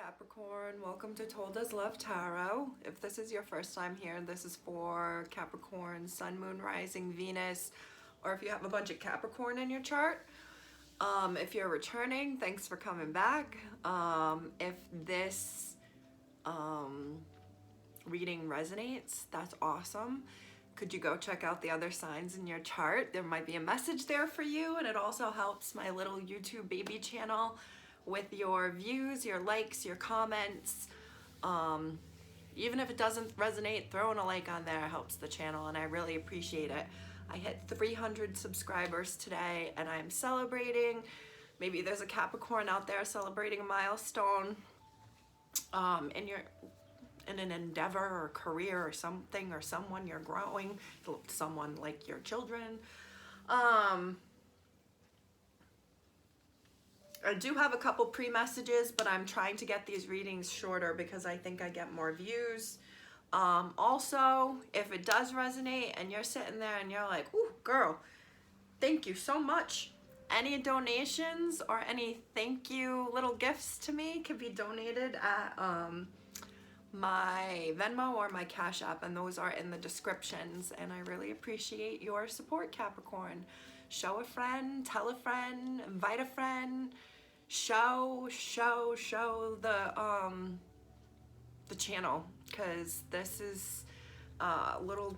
Capricorn, welcome to Told Us Love Tarot. If this is your first time here, this is for Capricorn, Sun, Moon, Rising, Venus, or if you have a bunch of Capricorn in your chart. If you're returning, thanks for coming back. If this reading resonates, that's awesome. Could you go check out the other signs in your chart? There might be a message there for you, and it also helps my little YouTube baby channel with your views, your likes, your comments. Even if it doesn't resonate, throwing a like on there helps the channel, and I really appreciate it. I hit 300 subscribers today, and I'm celebrating. Maybe there's a Capricorn out there celebrating a milestone in an endeavor or career or something, or someone you're growing, someone like your children. I do have a couple pre-messages, but I'm trying to get these readings shorter because I think I get more views. Also, if it does resonate and you're sitting there and you're like, ooh, girl, thank you so much. Any donations or any thank you little gifts to me can be donated at my Venmo or my Cashapp, and those are in the descriptions, and I really appreciate your support, Capricorn. Show a friend, tell a friend, invite a friend, show the channel, because this is a little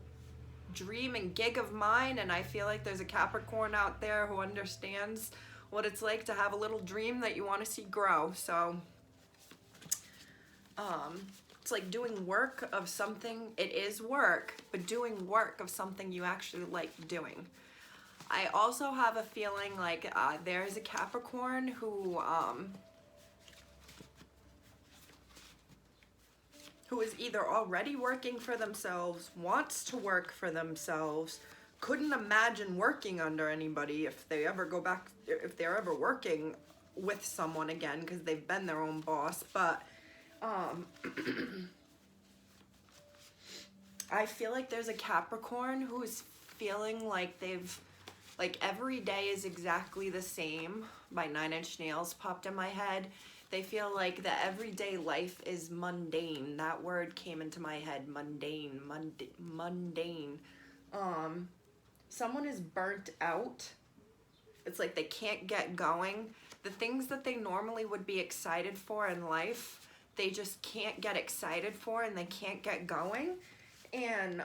dream and gig of mine, and I feel like there's a Capricorn out there who understands what it's like to have a little dream that you want to see grow. So it's like doing work of something. It is work, but doing work of something you actually like doing. I also have a feeling like there's a Capricorn who is either already working for themselves, wants to work for themselves, couldn't imagine working under anybody if they ever go back, if they're ever working with someone again, because they've been their own boss. But I feel like there's a Capricorn who's feeling like like every day is exactly the same. By 9 Inch Nails popped in my head. They feel like the everyday life is mundane. That word came into my head, mundane. Someone is burnt out. It's like they can't get going. The things that they normally would be excited for in life, they just can't get excited for, and they can't get going. And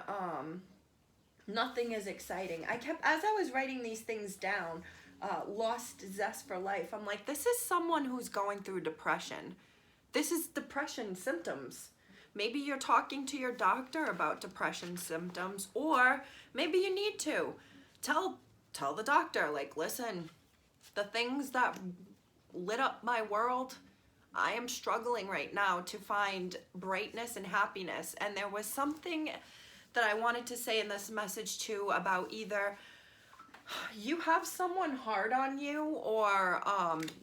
nothing is exciting. As I was writing these things down, lost zest for life, I'm like, this is someone who's going through depression. This is depression symptoms. Maybe you're talking to your doctor about depression symptoms, or maybe you need to tell the doctor, like, listen, the things that lit up my world, I am struggling right now to find brightness and happiness. And there was something that I wanted to say in this message too, about either you have someone hard on you, or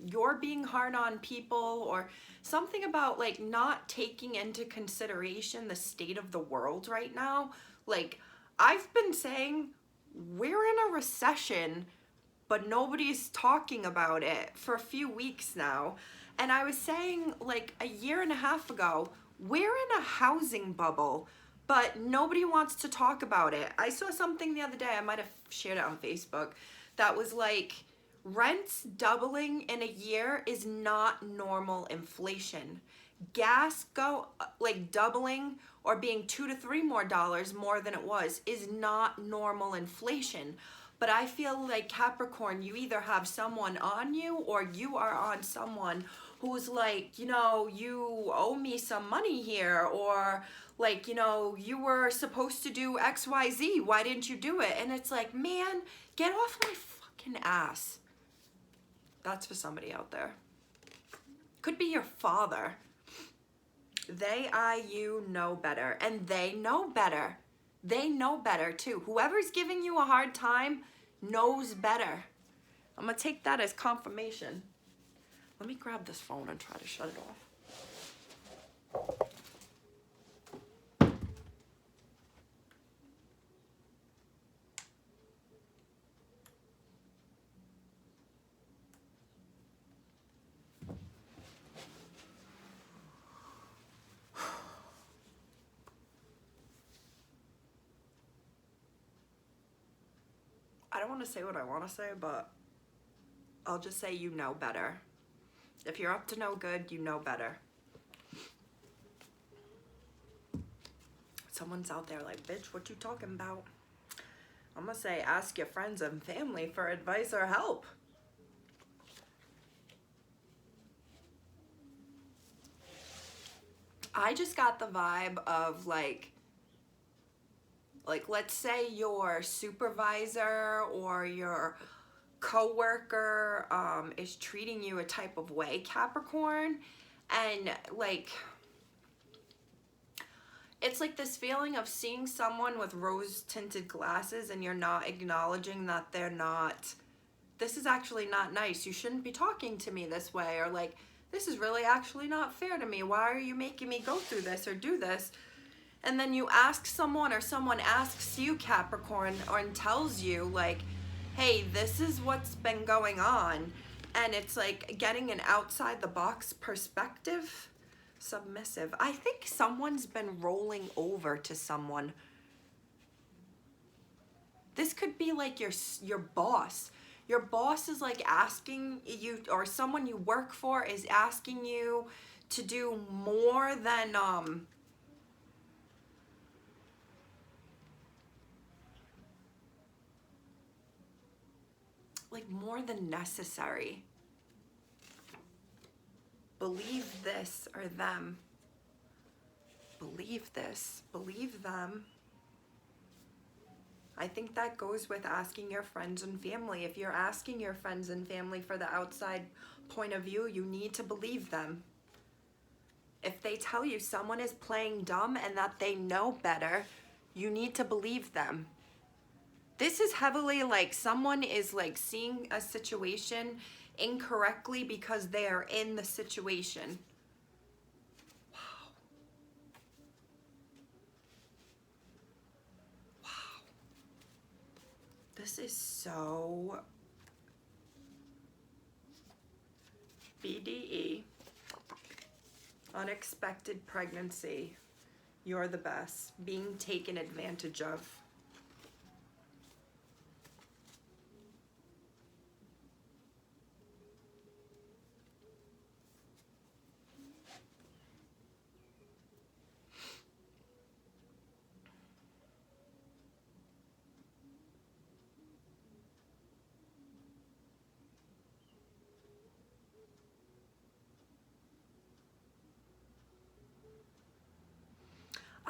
you're being hard on people, or something about like not taking into consideration the state of the world right now. Like, I've been saying we're in a recession, but nobody's talking about it for a few weeks now. And I was saying, like, a year and a half ago, we're in a housing bubble, but nobody wants to talk about it. I saw something the other day, I might have shared it on Facebook, that was like, rents doubling in a year is not normal inflation. Gas doubling or being $2 to $3 more than it was is not normal inflation. But I feel like, Capricorn, you either have someone on you, or you are on someone who's like, you know, you owe me some money here, or like, you know, you were supposed to do XYZ, why didn't you do it? And it's like, man, get off my fucking ass. That's for somebody out there. Could be your father. You know better, and they know better. They know better too. Whoever's giving you a hard time knows better. I'm gonna take that as confirmation. Let me grab this phone and try to shut it off. I don't want to say what I want to say, but I'll just say you know better. If you're up to no good, you know better. Someone's out there like, bitch, what you talking about? I'm gonna say ask your friends and family for advice or help. I just got the vibe of like let's say your supervisor or your coworker is treating you a type of way, Capricorn, and like it's like this feeling of seeing someone with rose-tinted glasses and you're not acknowledging that they're not, this is actually not nice, you shouldn't be talking to me this way, or like, this is really actually not fair to me, why are you making me go through this or do this? And then you ask someone, or someone asks you, Capricorn, and tells you like, hey, this is what's been going on. And it's like getting an outside the box perspective. Submissive. I think someone's been rolling over to someone. This could be like your boss. Your boss is like asking you, or someone you work for is asking you to do more than like more than necessary. Believe this or them. Believe this, believe them. I think that goes with asking your friends and family. If you're asking your friends and family for the outside point of view, you need to believe them. If they tell you someone is playing dumb and that they know better, you need to believe them. This is heavily like someone is like seeing a situation incorrectly because they are in the situation. Wow. Wow. This is so BDE. Unexpected pregnancy. You're the best. Being taken advantage of.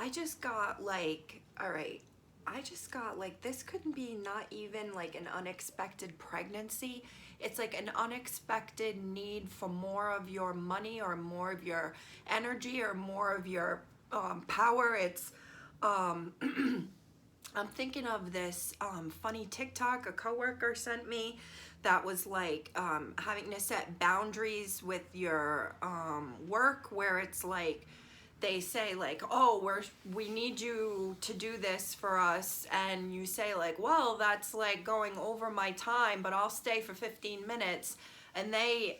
I just got like, all right, I just got like, this could be not even like an unexpected pregnancy. It's like an unexpected need for more of your money or more of your energy or more of your power. It's, I'm thinking of this funny TikTok a coworker sent me that was like having to set boundaries with your work, where it's like, they say like, oh, we need you to do this for us, and you say like, well, that's like going over my time, but I'll stay for 15 minutes. And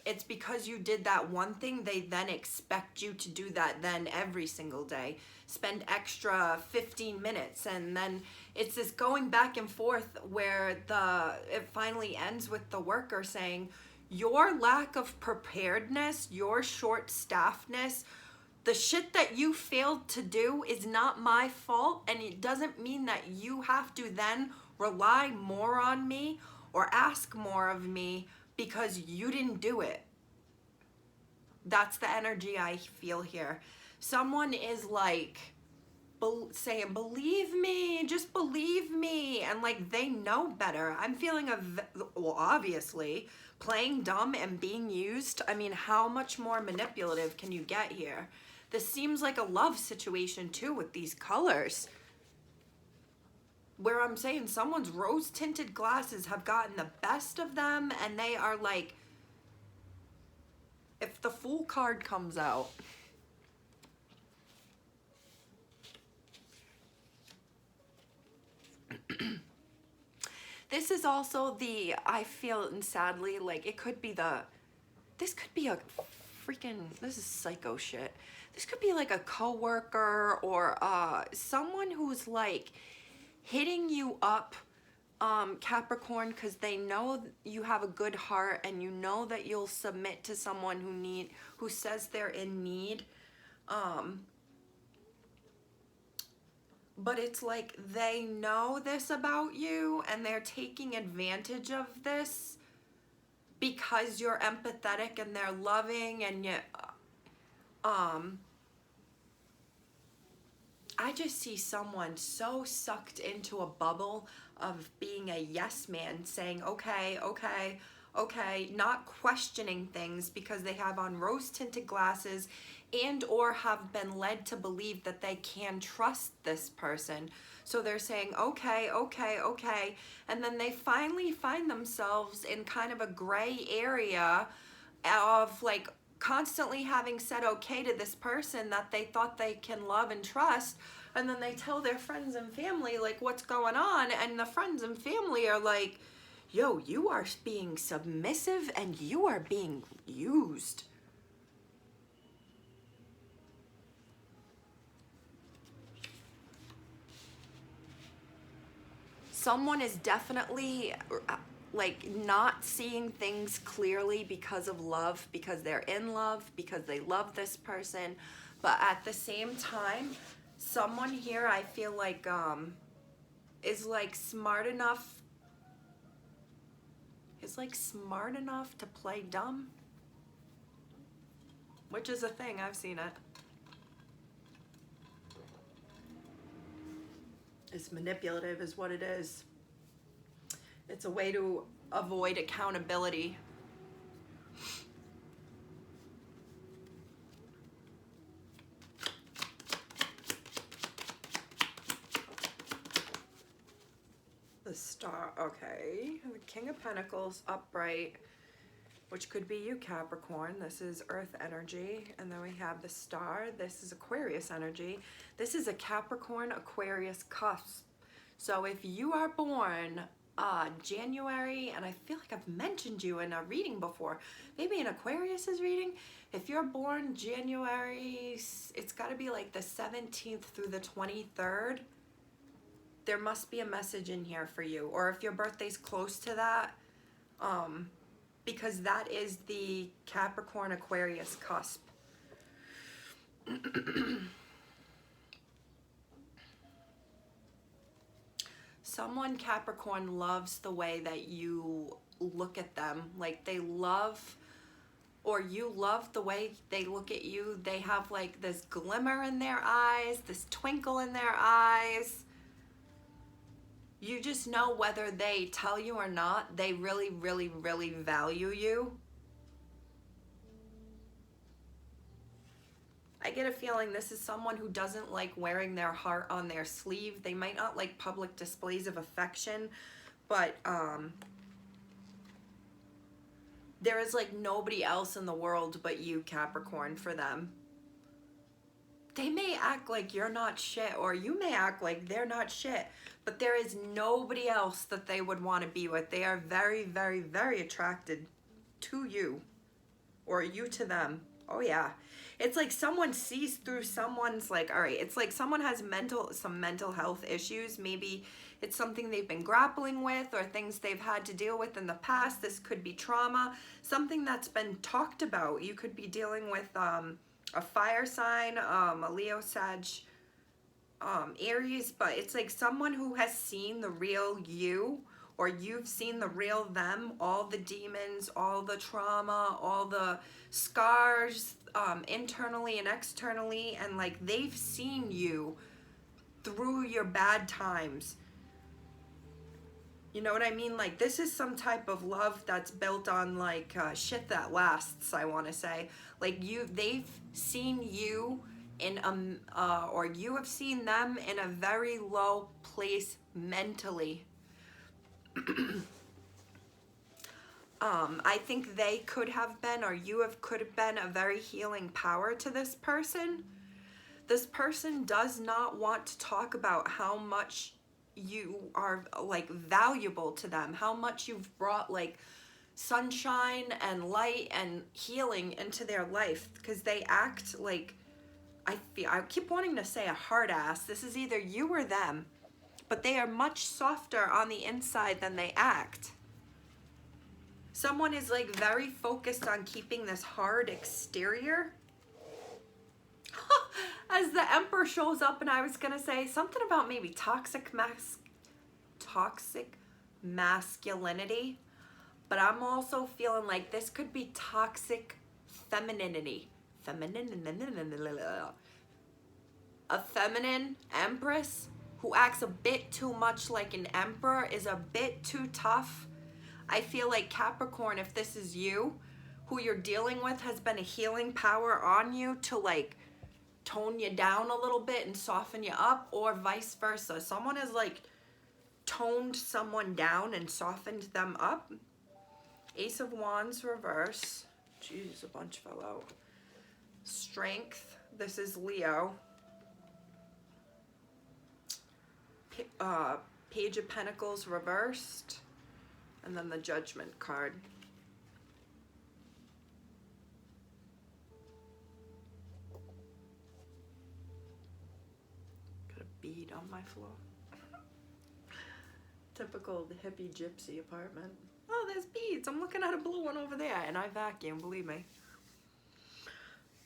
it's because you did that one thing, they then expect you to do that then every single day. Spend extra 15 minutes, and then it's this going back and forth where it finally ends with the worker saying, your lack of preparedness, your short-staffedness, the shit that you failed to do is not my fault, and it doesn't mean that you have to then rely more on me or ask more of me because you didn't do it. That's the energy I feel here. Someone is like saying, believe me, just believe me, and like they know better. I'm feeling well, obviously, playing dumb and being used. I mean, how much more manipulative can you get here? This seems like a love situation too with these colors, where I'm saying someone's rose-tinted glasses have gotten the best of them, and they are like, if the Fool card comes out, this is also I feel, and sadly, like it could be this could be a freaking, this is psycho shit. This could be like a coworker or someone who's like hitting you up Capricorn, because they know you have a good heart and you know that you'll submit to someone who says they're in need. But it's like they know this about you and they're taking advantage of this because you're empathetic and they're loving, and yet I just see someone so sucked into a bubble of being a yes man, saying, okay, okay, okay, not questioning things because they have on rose-tinted glasses and or have been led to believe that they can trust this person. So they're saying, okay, okay, okay. And then they finally find themselves in kind of a gray area of like constantly having said okay to this person that they thought they can love and trust, and then they tell their friends and family like what's going on, and the friends and family are like, yo, you are being submissive and you are being used. Someone is definitely like not seeing things clearly because of love, because they're in love, because they love this person. But at the same time, someone here I feel like is like smart enough to play dumb, which is a thing. I've seen it. It's manipulative is what it is. It's a way to avoid accountability. The Star, okay. The King of Pentacles upright, which could be you, Capricorn. This is Earth energy. And then we have the Star. This is Aquarius energy. This is a Capricorn Aquarius cusp. So if you are born January, and I feel like I've mentioned you in a reading before, maybe in Aquarius's reading, if you're born January, it's got to be like the 17th through the 23rd, there must be a message in here for you. Or if your birthday's close to that, because that is the Capricorn Aquarius cusp. Someone, Capricorn, loves the way that you look at them. Like they love, or you love the way they look at you. They have like this glimmer in their eyes, this twinkle in their eyes. You just know whether they tell you or not, they really, really, really value you. I get a feeling this is someone who doesn't like wearing their heart on their sleeve. They might not like public displays of affection, but there is like nobody else in the world but you, Capricorn, for them. They may act like you're not shit, or you may act like they're not shit, but there is nobody else that they would want to be with. They are very, very, very attracted to you, or you to them. Oh yeah. It's like someone sees through someone's like, all right, it's like someone has some mental health issues. Maybe it's something they've been grappling with or things they've had to deal with in the past. This could be trauma, something that's been talked about. You could be dealing with a fire sign, a Leo, Sag, Aries, but it's like someone who has seen the real you, or you've seen the real them, all the demons, all the trauma, all the scars, internally and externally, and like they've seen you through your bad times. You know what I mean? Like this is some type of love that's built on like shit that lasts, I want to say. Like they've seen you in or you have seen them in a very low place mentally. I think they could have been, or could have been, a very healing power to this person. This person does not want to talk about how much you are like valuable to them, how much you've brought like sunshine and light and healing into their life, because they act like, I keep wanting to say a hard ass. This is either you or them, but they are much softer on the inside than they act. Someone is like very focused on keeping this hard exterior. As the Emperor shows up, and I was gonna say something about maybe toxic masculinity, but I'm also feeling like this could be toxic femininity. A feminine empress who acts a bit too much like an emperor, is a bit too tough. I feel like Capricorn, if this is you, who you're dealing with has been a healing power on you to like tone you down a little bit and soften you up, or vice versa. Someone has like toned someone down and softened them up. Ace of Wands reverse. Jeez, a bunch fell out. Strength. This is Leo. Page of Pentacles reversed. And then the Judgment card. Got a bead on my floor. Typical hippie gypsy apartment. Oh, there's beads. I'm looking at a blue one over there, and I vacuum, believe me.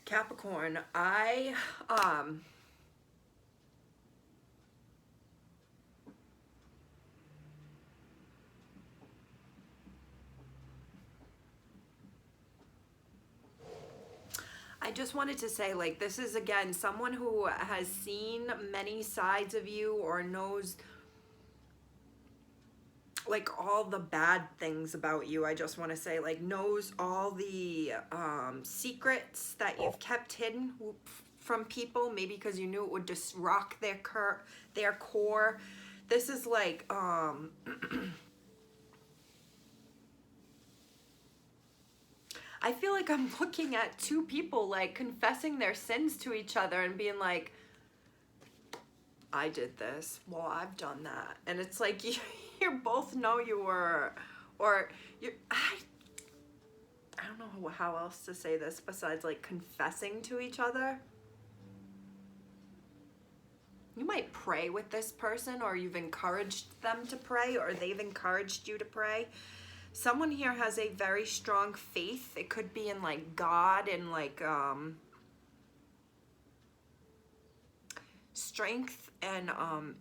Capricorn, I just wanted to say, like, this is, again, someone who has seen many sides of you or knows, like, all the bad things about you. I just want to say, like, knows all the secrets that you've kept hidden from people, maybe because you knew it would just rock their core. This is like I feel like I'm looking at two people like confessing their sins to each other and being like, I did this, well, I've done that. And it's like you both know you were, or I don't know how else to say this besides like confessing to each other. You might pray with this person, or you've encouraged them to pray, or they've encouraged you to pray. Someone here has a very strong faith. It could be in like God and like strength and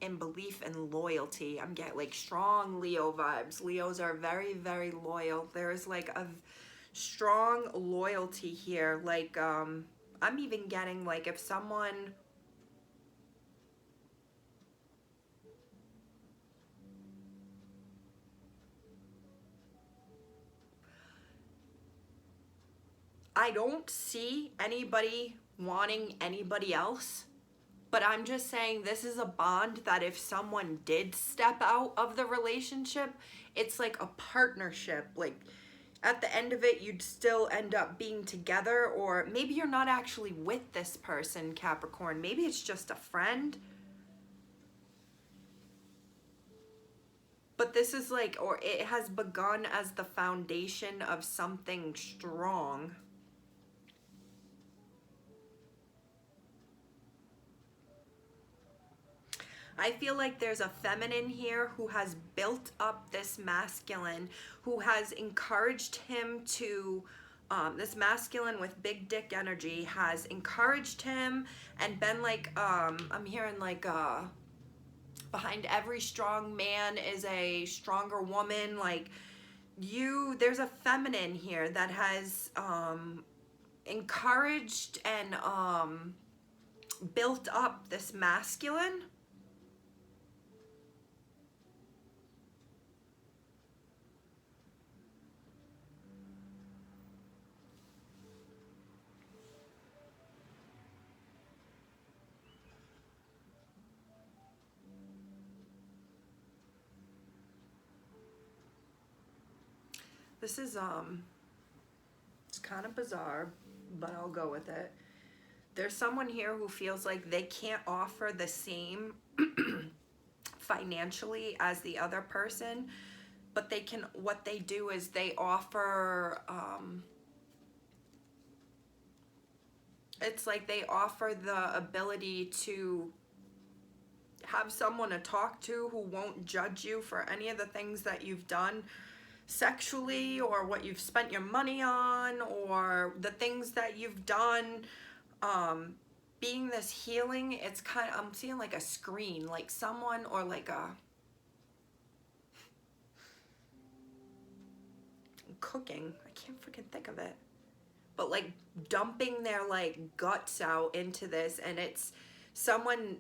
in belief and loyalty. I'm getting like strong Leo vibes. Leos are very, very loyal. There's like a strong loyalty here. Like I'm even getting like if someone I don't see anybody wanting anybody else, but I'm just saying this is a bond that if someone did step out of the relationship, it's like a partnership. Like at the end of it, you'd still end up being together, or maybe you're not actually with this person, Capricorn. Maybe it's just a friend. But this is like, or it has begun as the foundation of something strong. I feel like there's a feminine here who has built up this masculine, who has encouraged him to, this masculine with big dick energy has encouraged him and been like, I'm hearing like, behind every strong man is a stronger woman. Like there's a feminine here that has encouraged and built up this masculine. This is, it's kind of bizarre, but I'll go with it. There's someone here who feels like they can't offer the same financially as the other person, but they can, what they do is they offer, it's like they offer the ability to have someone to talk to who won't judge you for any of the things that you've done sexually, or what you've spent your money on, or the things that you've done. Being this healing, it's kind of, I'm seeing like a screen, like someone, or like a cooking, I can't freaking think of it, but like dumping their like guts out into this, and it's someone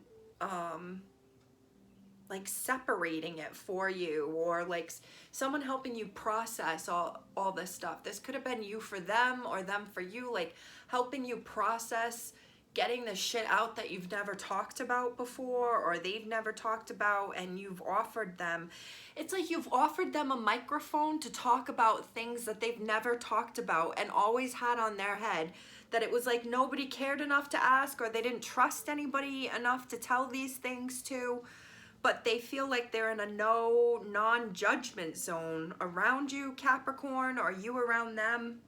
like separating it for you, or like someone helping you process all this stuff. This could have been you for them, or them for you, like helping you process getting the shit out that you've never talked about before, or they've never talked about, and you've offered them. It's like you've offered them a microphone to talk about things that they've never talked about and always had on their head, that it was like nobody cared enough to ask, or they didn't trust anybody enough to tell these things to. But they feel like they're in a non-judgment zone around you, Capricorn, or you around them.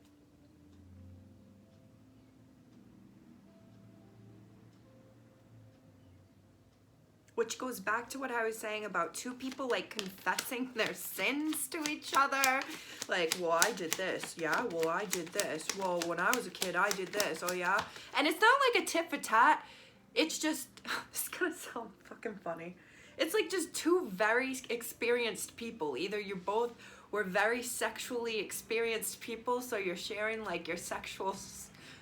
Which goes back to what I was saying about two people like confessing their sins to each other. Like, well, I did this. Yeah, well, I did this. Well, when I was a kid, I did this. Oh, yeah. And it's not like a tit for tat. It's just, this is gonna sound fucking funny. It's like just two very experienced people. Either you both were very sexually experienced people, so you're sharing like your sexual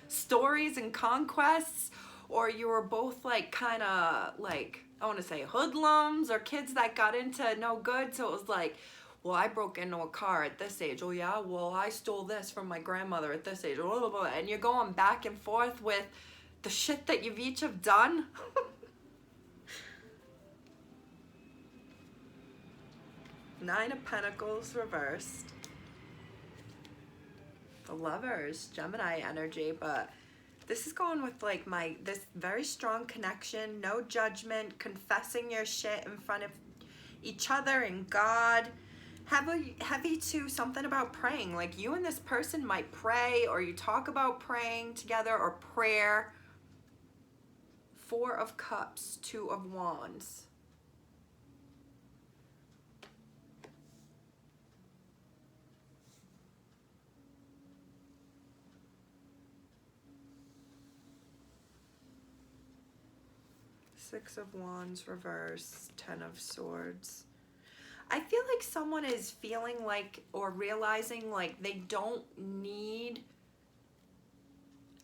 stories and conquests, or you were both like kind of like, I want to say hoodlums, or kids that got into no good. So it was like, well, I broke into a car at this age. Oh yeah, well, I stole this from my grandmother at this age. Blah, blah, blah. And you're going back and forth with the shit that you've each have done. Nine of Pentacles reversed. The Lovers, Gemini energy, but this is going with like this very strong connection, no judgment, confessing your shit in front of each other and God. Heavy too, something about praying. Like you and this person might pray, or you talk about praying together, or prayer. Four of Cups, Two of Wands. Six of Wands reverse, Ten of Swords. I feel like someone is feeling like, or realizing like they don't need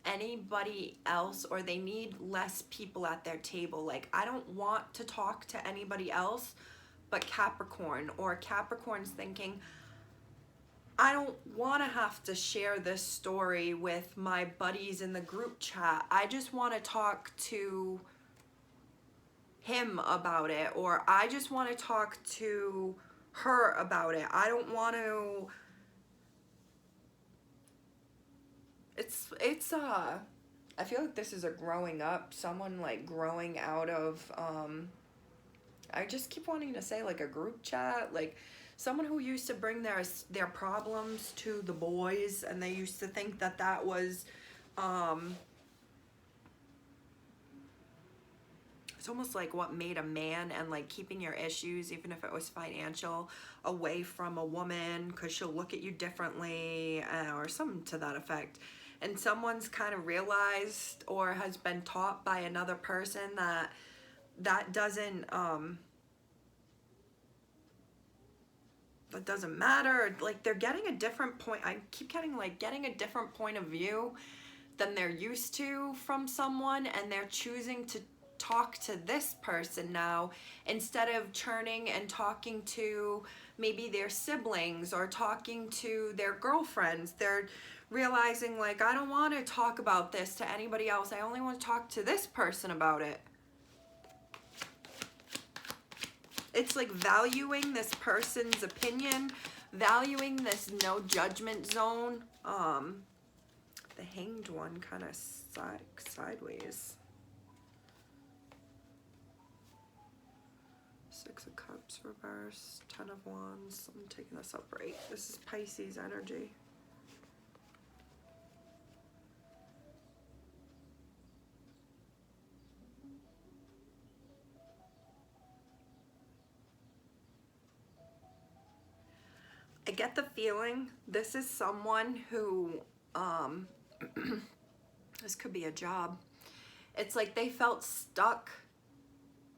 anybody else, or they need less people at their table. Like, I don't want to talk to anybody else but Capricorn, or Capricorn's thinking, I don't want to have to share this story with my buddies in the group chat. I just want to talk to him about it, or I just want to talk to her about it. I don't want to, I feel like this is a growing up, someone like growing out of, I just keep wanting to say like a group chat, like someone who used to bring their problems to the boys, and they used to think that that was, it's almost like what made a man, and like keeping your issues, even if it was financial, away from a woman because she'll look at you differently, or something to that effect. And someone's kind of realized, or has been taught by another person, that that doesn't matter. Like they're getting a different point. I keep getting a different point of view than they're used to from someone, and they're choosing to talk to this person now instead of churning and talking to maybe their siblings or talking to their girlfriends. They're realizing like, I don't want to talk about this to anybody else. I only want to talk to this person about it. It's like valuing this person's opinion, valuing this no judgment zone. The Hanged One kind of sideways. Six of Cups reverse, Ten of Wands. I'm taking this up right. This is Pisces energy. get the feeling this is someone who, this could be a job. It's like they felt stuck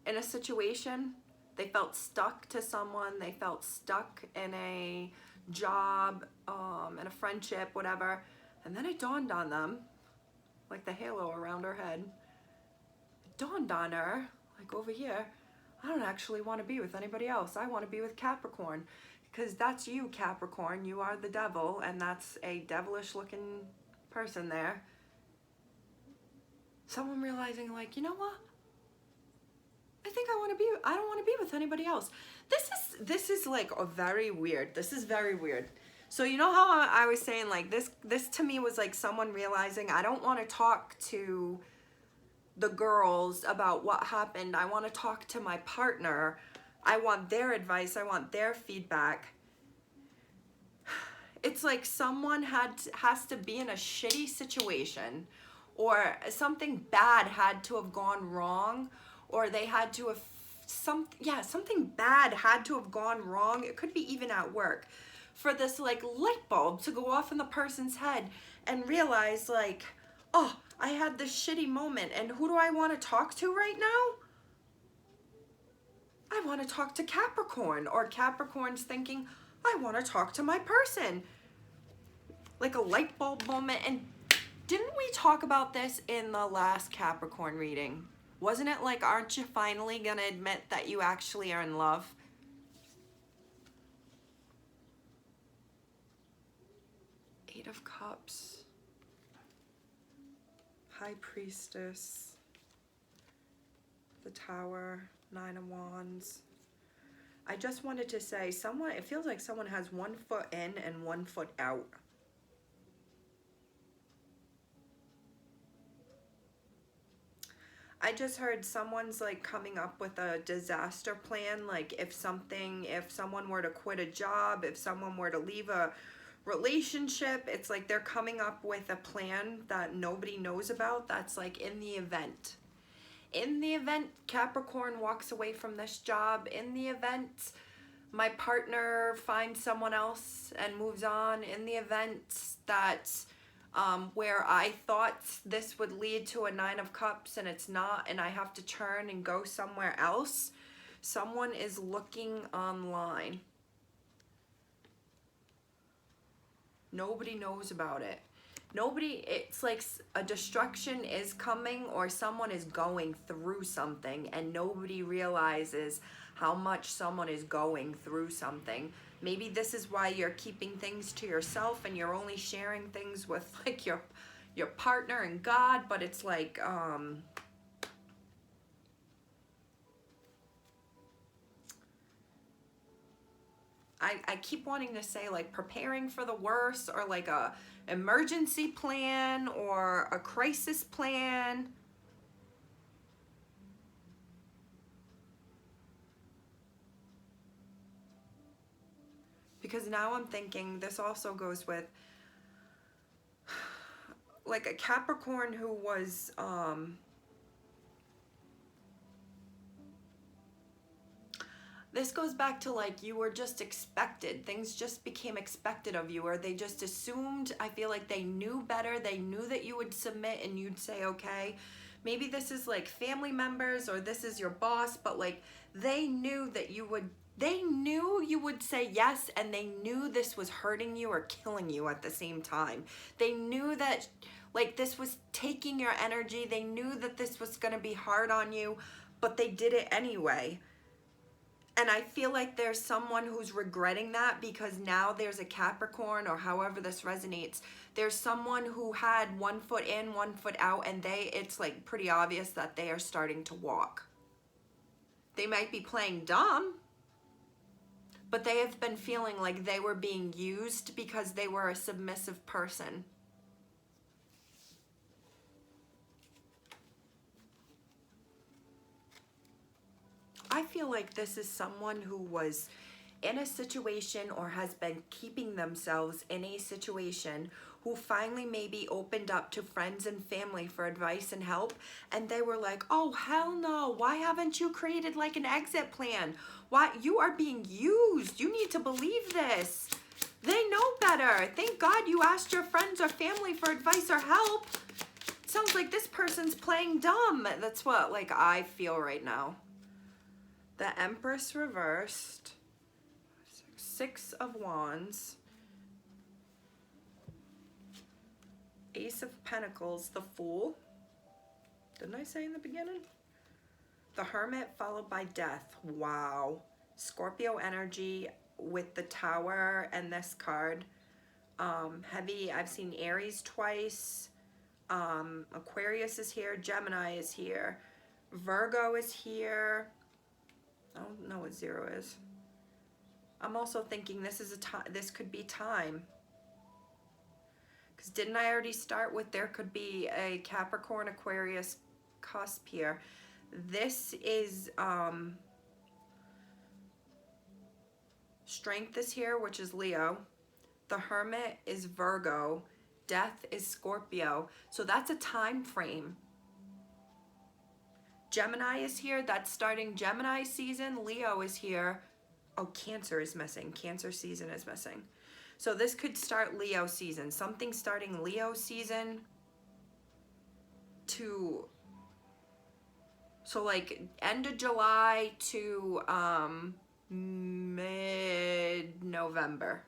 in a situation. They felt stuck to someone. They felt stuck in a job, in a friendship, whatever. And then it dawned on them, like the halo around her head. It dawned on her, like over here, I don't actually want to be with anybody else. I want to be with Capricorn. Because that's you, Capricorn. You are the devil, and that's a devilish looking person there. Someone realizing, like, you know what? I think I don't want to be with anybody else. This is like a very weird. This is very weird. So you know how I was saying, like, this to me was like someone realizing, I don't want to talk to the girls about what happened. I want to talk to my partner. I want their advice. I want their feedback. It's like someone has to be in a shitty situation, or something bad had to have gone wrong, or they had to have something bad had to have gone wrong. It could be even at work, for this like light bulb to go off in the person's head and realize, like, oh, I had this shitty moment, and who do I want to talk to right now? I want to talk to Capricorn. Or Capricorn's thinking, I want to talk to my person. Like a light bulb moment. And didn't we talk about this in the last Capricorn reading? Wasn't it like, aren't you finally going to admit that you actually are in love? Eight of Cups. High Priestess. The Tower. Nine of Wands. I just wanted to say, it feels like someone has 1 foot in and 1 foot out. I just heard someone's like coming up with a disaster plan. Like if someone were to quit a job, if someone were to leave a relationship, it's like they're coming up with a plan that nobody knows about. That's like in the event. In the event Capricorn walks away from this job, in the event my partner finds someone else and moves on, in the event that where I thought this would lead to a 9 of Cups and it's not, and I have to turn and go somewhere else, someone is looking online. Nobody knows about it. It's like a destruction is coming, or someone is going through something and nobody realizes how much someone is going through something. Maybe this is why you're keeping things to yourself and you're only sharing things with like your partner and God, but it's like I keep wanting to say like preparing for the worst, or like a emergency plan or a crisis plan. Because now I'm thinking this also goes with like a Capricorn who was this goes back to like you were just expected. Things just became expected of you, or they just assumed. I feel like they knew better. They knew that you would submit and you'd say okay. Maybe this is like family members, or this is your boss, but like they knew that you would say yes, and they knew this was hurting you or killing you at the same time. They knew that like this was taking your energy. They knew that this was going to be hard on you, but they did it anyway. And I feel like there's someone who's regretting that, because now there's a Capricorn, or however this resonates, there's someone who had 1 foot in, 1 foot out, and it's like pretty obvious that they are starting to walk. They might be playing dumb, but they have been feeling like they were being used because they were a submissive person. I feel like this is someone who was in a situation, or has been keeping themselves in a situation, who finally maybe opened up to friends and family for advice and help, and they were like, oh hell no, why haven't you created like an exit plan? Why, you are being used, you need to believe this. They know better. Thank God you asked your friends or family for advice or help. Sounds like this person's playing dumb. That's what, like, I feel right now. The Empress reversed. Six of Wands. Ace of Pentacles, the Fool. Didn't I say in the beginning? The Hermit followed by Death. Wow. Scorpio energy with the Tower and this card. Heavy. I've seen Aries twice. Aquarius is here. Gemini is here. Virgo is here. I don't know what 0 is. I'm also thinking this is a time. This could be time. Because didn't I already start with there could be a Capricorn Aquarius cusp here? This is Strength is here, which is Leo. The Hermit is Virgo. Death is Scorpio. So that's a time frame. Gemini is here. That's starting Gemini season. Leo is here. Oh, Cancer is missing. Cancer season is missing. So this could start Leo season. Something starting Leo season to, so like end of July to mid-November.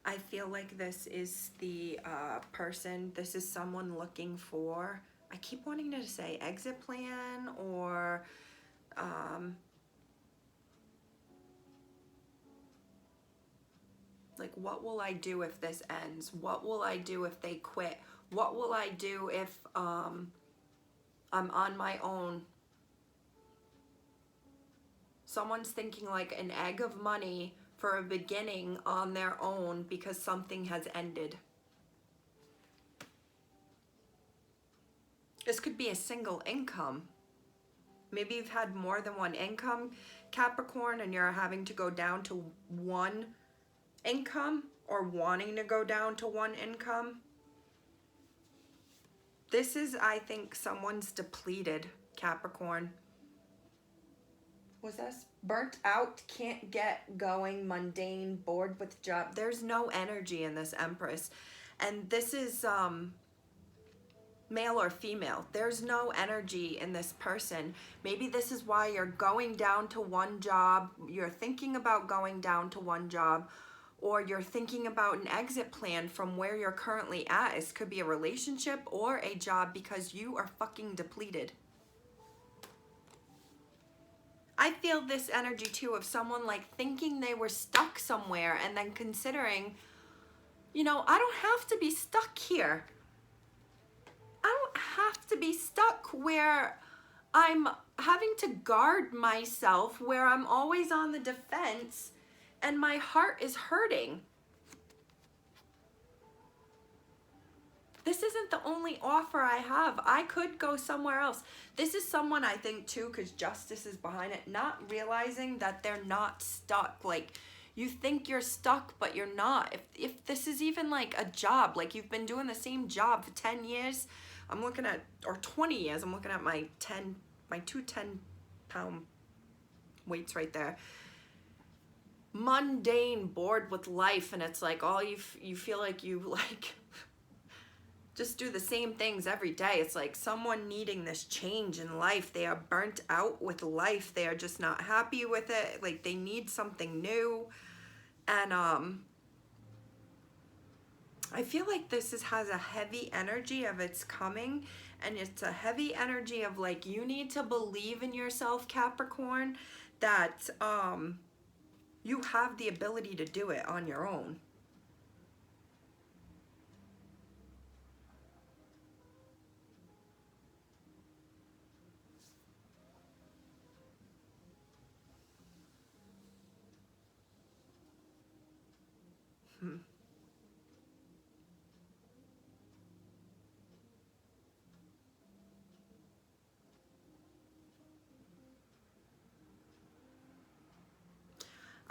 I feel like this is the person, this is someone looking for, I keep wanting to say exit plan or like what will I do if this ends? What will I do if they quit? What will I do if I'm on my own? Someone's thinking like an egg of money for a beginning on their own because something has ended. This could be a single income. Maybe you've had more than one income, Capricorn, and you're having to go down to one income or wanting to go down to one income. This is, I think, someone's depleted, Capricorn. Was this burnt out, can't get going, mundane, bored with job? There's no energy in this Empress. And this is male or female. There's no energy in this person. Maybe this is why you're going down to one job. You're thinking about going down to one job, or you're thinking about an exit plan from where you're currently at. It could be a relationship or a job because you are fucking depleted. I feel this energy too of someone like thinking they were stuck somewhere and then considering, you know, I don't have to be stuck here. I don't have to be stuck where I'm having to guard myself, where I'm always on the defense and my heart is hurting. This isn't the only offer I have. I could go somewhere else. This is someone, I think, too, because justice is behind it, not realizing that they're not stuck. Like, you think you're stuck, but you're not. If this is even like a job, like you've been doing the same job for 10 years, I'm looking at, or 20 years, I'm looking at my two 10-pound weights right there. Mundane, bored with life, and it's like all you feel like you like just do the same things every day. It's like someone needing this change in life. They are burnt out with life. They are just not happy with it. Like they need something new. And I feel like this has a heavy energy of it's coming, and it's a heavy energy of like you need to believe in yourself, Capricorn, that you have the ability to do it on your own.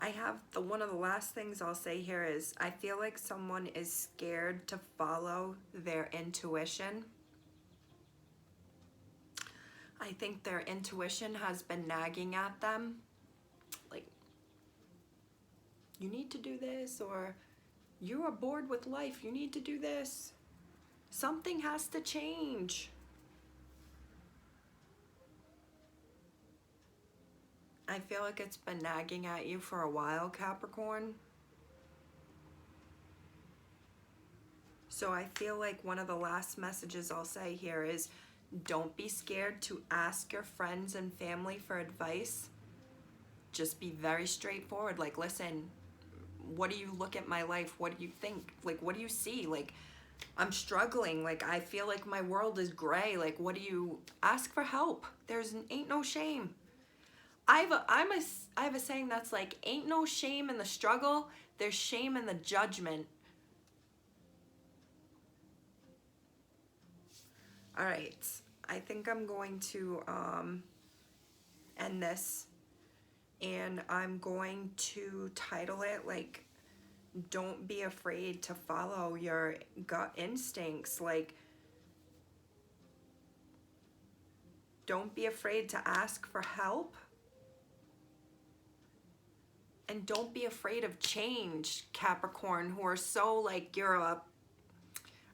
I have one of the last things I'll say here is I feel like someone is scared to follow their intuition. I think their intuition has been nagging at them, like, you need to do this, or you are bored with life, you need to do this. Something has to change. I feel like it's been nagging at you for a while, Capricorn. So I feel like one of the last messages I'll say here is don't be scared to ask your friends and family for advice. Just be very straightforward. Like, listen, what do you look at my life? What do you think? Like, what do you see? Like, I'm struggling. Like, I feel like my world is gray. Like, what do you ask for help? Ain't no shame. I have a saying that's like, ain't no shame in the struggle. There's shame in the judgment. All right, I think I'm going to end this, and I'm going to title it like, don't be afraid to follow your gut instincts. Like, don't be afraid to ask for help, and don't be afraid of change, Capricorn, who are so like, you're a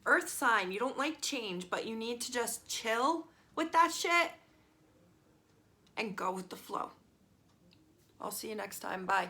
earth sign, you don't like change, but you need to just chill with that shit and go with the flow. I'll see you next time. Bye.